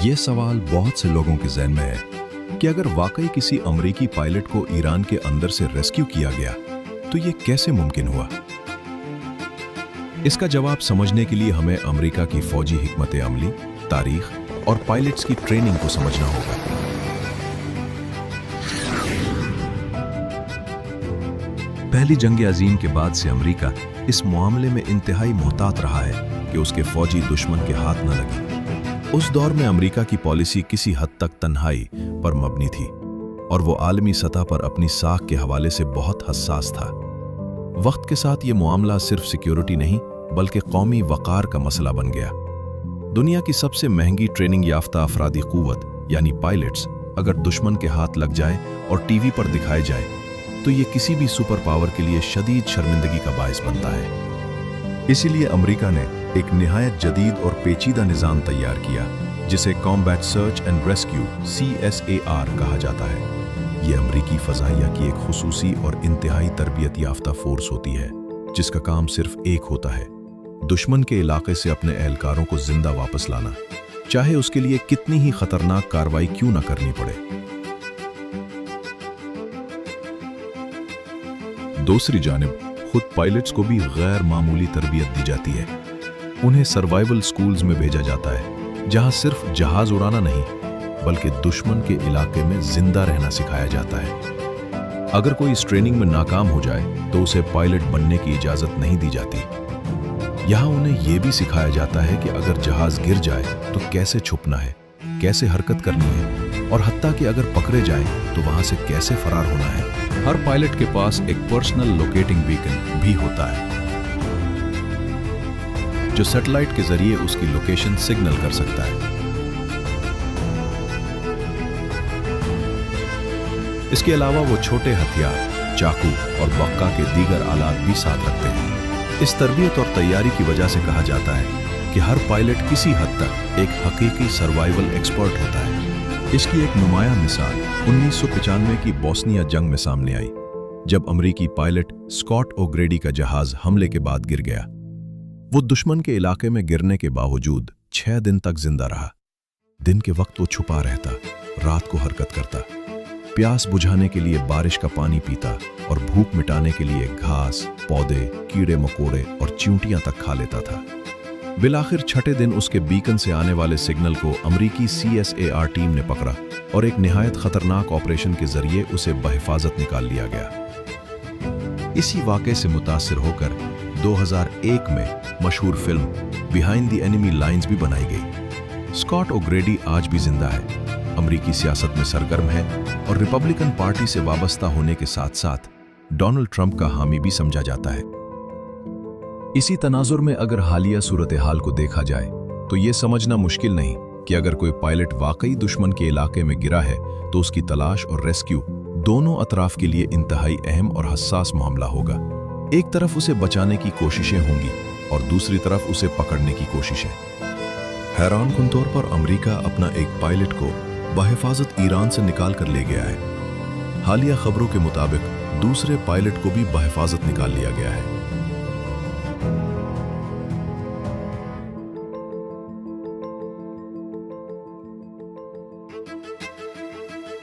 ये सवाल बहुत से लोगों के ज़हन में है कि अगर वाकई किसी अमेरिकी पायलट को ईरान के अंदर से रेस्क्यू किया गया तो ये कैसे मुमकिन हुआ। इसका जवाब समझने के लिए हमें अमेरिका की फौजी हिकमत अमली, तारीख और पायलट्स की ट्रेनिंग को समझना होगा। पहली जंग अजीम के बाद से अमेरिका इस मामले में इंतहाई मोहतात रहा है कि उसके फौजी दुश्मन के हाथ न लगे। उस दौर में अमेरिका की पॉलिसी किसी हद तक तन्हाई पर मबनी थी और वो आलमी सतह पर अपनी साख के हवाले से बहुत हसास था। वक्त के साथ ये मामला सिर्फ सिक्योरिटी नहीं बल्कि कौमी वक़ार का मसला बन गया। दुनिया की सबसे महंगी ट्रेनिंग याफ्ता अफरादी क़ुव्वत यानी पायलट्स अगर दुश्मन के हाथ लग जाए और टीवी पर दिखाए जाए तो ये किसी भी सुपर पावर के लिए शदीद शर्मिंदगी का बायस बनता है। इसीलिए अमेरिका ने एक निहायत जदीद और पेचीदा निज़ाम तैयार किया जिसे combat search and rescue CSAR कहा जाता है। ये अमेरिकी फ़ज़ाइया की एक खुसूसी और इंतहाई तरबियत याफ्ता फोर्स होती है जिसका काम सिर्फ एक होता है, दुश्मन के इलाके से अपने एहलकारों को जिंदा वापस लाना, चाहे उसके लिए कितनी ही खतरनाक कार्रवाई क्यों न करनी पड़े। दूसरी जानिब खुद पायलट्स को भी गैर मामूली तरबियत दी जाती है। उन्हें सर्वाइवल स्कूल्स में भेजा जाता है जहां सिर्फ जहाज उड़ाना नहीं बल्कि दुश्मन के इलाके में जिंदा रहना सिखाया जाता है। अगर कोई इस ट्रेनिंग में नाकाम हो जाए तो उसे पायलट बनने की इजाजत नहीं दी जाती। यहां उन्हें यह भी सिखाया जाता है कि अगर जहाज गिर जाए तो कैसे छुपना है, कैसे हरकत करनी है और हत्ता कि अगर पकड़े जाए तो वहां से कैसे फरार होना है। हर पायलट के पास एक पर्सनल लोकेटिंग बीकन भी होता है जो सैटेलाइट के जरिए उसकी लोकेशन सिग्नल कर सकता है। इसके अलावा वो छोटे हथियार, चाकू और बक्का के दीगर आलात भी साथ रखते हैं। इस तरबियत और तैयारी की वजह से कहा जाता है कि हर पायलट किसी हद तक एक हकीकी सर्वाइवल एक्सपर्ट होता है। इसकी एक नुमाया मिसाल 1995 की बोस्निया जंग में सामने आई जब अमेरिकी पायलट स्कॉट ओग्रेडी का जहाज हमले के बाद गिर गया। वो दुश्मन के इलाके में गिरने के बावजूद 6 दिन तक जिंदा रहा। दिन के वक्त वो छुपा रहता, रात को हरकत करता, प्यास बुझाने के लिए बारिश का पानी पीता और भूख मिटाने के लिए घास, पौधे, कीड़े मकोड़े और चींटियां तक खा लेता था। बिलाखिर छठे दिन उसके बीकन से आने वाले सिग्नल को अमेरिकी CSAR टीम ने पकड़ा और एक निहायत खतरनाक ऑपरेशन के जरिए उसे बहिफाजत निकाल लिया गया। इसी वाक़े से मुतासिर होकर 2001 में मशहूर film behind the enemy lines भी बनाई गई। स्कॉट ओग्रेडी आज भी जिंदा है, अमेरिकी सियासत में सरगर्म है और रिपब्लिकन पार्टी से वाबस्ता होने के साथ साथ डोनाल्ड ट्रंप का हामी भी समझा जाता है। इसी तनाजुर में अगर हालिया सूरत हाल को देखा जाए तो ये समझना मुश्किल नहीं कि अगर कोई पायलट वाकई दुश्मन के इलाके में गिरा है तो उसकी तलाश और रेस्क्यू दोनों अतराफ के लिए इंतहाई अहम और हसास मामला होगा। एक तरफ उसे बचाने की कोशिशें होंगी और दूसरी तरफ उसे पकड़ने की कोशिशें। हैरानकुन तौर पर अमेरिका अपना एक पायलट को बहिफाजत ईरान से निकाल कर ले गया है। हालिया खबरों के मुताबिक दूसरे पायलट को भी बहिफाजत निकाल लिया गया है।